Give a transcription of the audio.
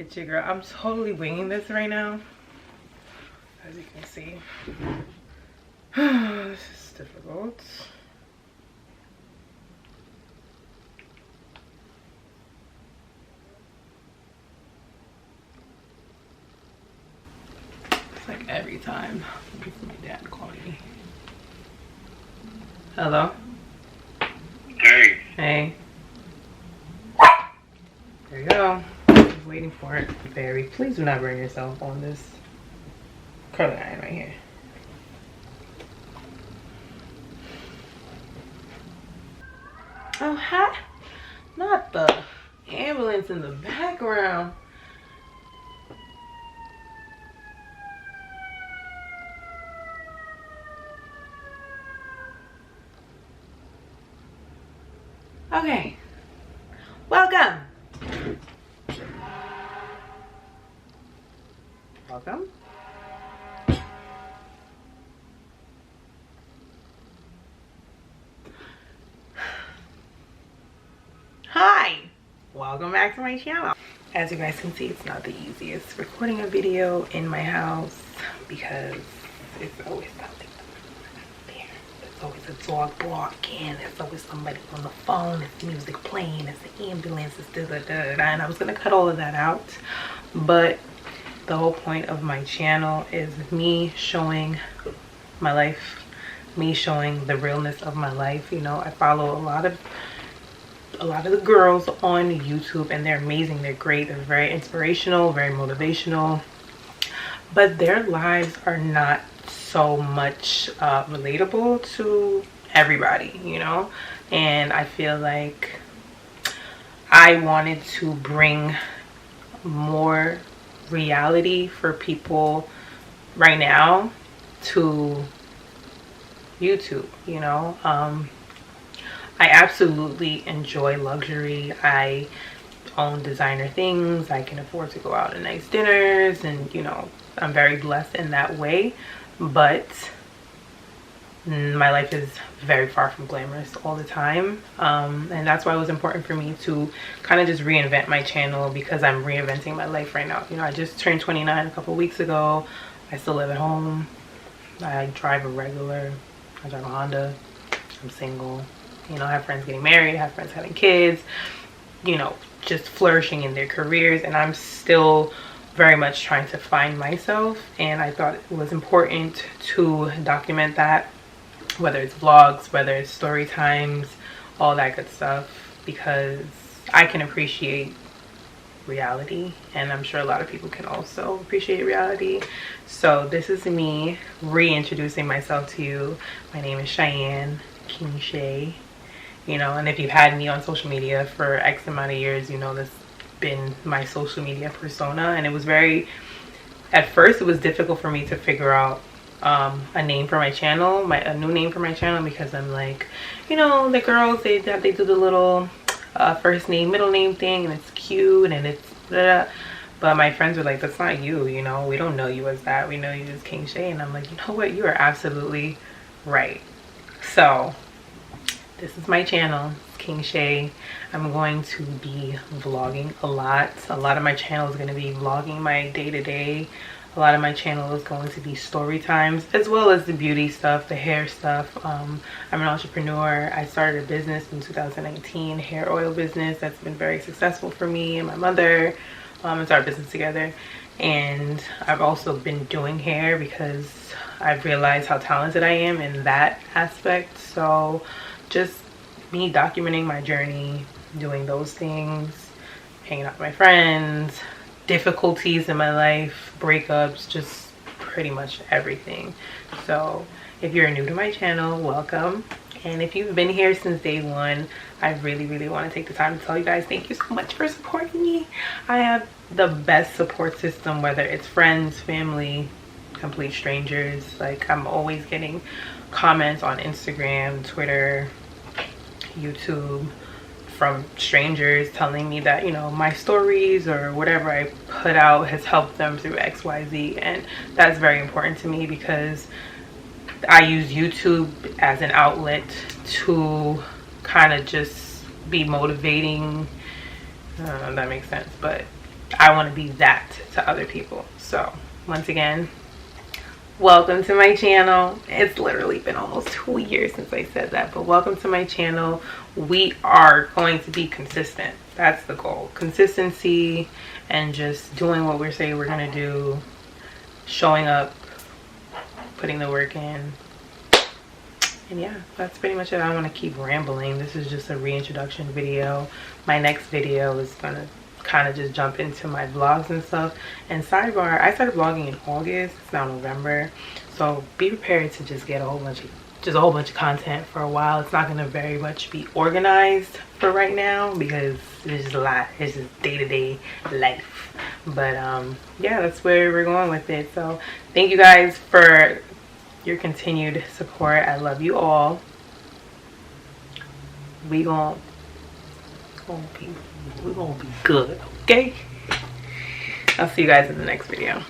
It's your girl. I'm totally winging this right now, as you can see. This is difficult. It's like every time. Wait for my dad to call me. Hello? Hey. Hey. There you go. Just waiting for it. Very. Please do not burn yourself on this curling iron right here. Oh, hi. Not the ambulance in the background. Okay. Welcome. Welcome. Hi. Welcome back to my channel. As you guys can see, it's not the easiest recording a video in my house because it's always something there. There's always a dog barking. There's always somebody on the phone. It's music playing. It's the ambulance. It's da-da-da-da. And I was gonna cut all of that out, but the whole point of my channel is me showing my life, me showing the realness of my life. You know, I follow a lot of the girls on YouTube, and they're amazing. They're great. They're very inspirational, very motivational, but their lives are not so much relatable to everybody, you know. And I feel like I wanted to bring more reality for people right now to YouTube, you know. I absolutely enjoy luxury. I own designer things. I can afford to go out on nice dinners, and you know, I'm very blessed in that way, but my life is very far from glamorous all the time, and that's why it was important for me to kind of just reinvent my channel, because I'm reinventing my life right now. You know, I just turned 29 a couple weeks ago. I still live at home. I drive I drive a Honda. I'm single. You know, I have friends getting married, I have friends having kids, you know, just flourishing in their careers, and I'm still very much trying to find myself. And I thought it was important to document that, whether it's vlogs, whether it's story times, all that good stuff, because I can appreciate reality, and I'm sure a lot of people can also appreciate reality. So this is me reintroducing myself to you. My name is Cheyenne KingChey. You know, and if you've had me on social media for X amount of years, you know that's been my social media persona. And it was at first it was difficult for me to figure out a name for my channel, a new name for my channel, because I'm like, you know, the girls, they do the little first name middle name thing, and it's cute and it's blah, blah. But my friends were like, that's not you, you know, we don't know you as that, we know you as KingChey. And I'm like, you know what, you are absolutely right. So this is my channel, KingChey. I'm going to be vlogging a lot. A lot of my channel is going to be vlogging my day-to-day. A lot of my channel is going to be story times, as well as the beauty stuff, the hair stuff. I'm an entrepreneur. I started a business in 2019, hair oil business. That's been very successful for me and my mother. We started a business together. And I've also been doing hair because I've realized how talented I am in that aspect. So just me documenting my journey, doing those things, hanging out with my friends, difficulties in my life, breakups, just pretty much everything. So if you're new to my channel, welcome. And if you've been here since day one, I really want to take the time to tell you guys thank you so much for supporting me. I have the best support system, whether it's friends, family, complete strangers. Like, I'm always getting comments on Instagram, Twitter, YouTube from strangers telling me that, you know, my stories or whatever I put out has helped them through XYZ. And that's very important to me, because I use YouTube as an outlet to kind of just be motivating. I don't know if that makes sense, but I want to be that to other people. So once again, welcome to my channel. It's literally been almost 2 years since I said that, but welcome to my channel. We are going to be consistent. That's the goal. Consistency and just doing what we're saying we're going to do, showing up, putting the work in. And yeah, that's pretty much it. I don't want to keep rambling. This is just a reintroduction video. My next video is going to kind of just jump into my vlogs and stuff. And sidebar, I started vlogging in August. It's now November, so be prepared to just get a whole bunch of content for a while. It's not going to very much be organized for right now because there's just a lot. It's just day-to-day life. But yeah, that's where we're going with it. So thank you guys for your continued support. I love you all. We're gonna be good, okay? I'll see you guys in the next video.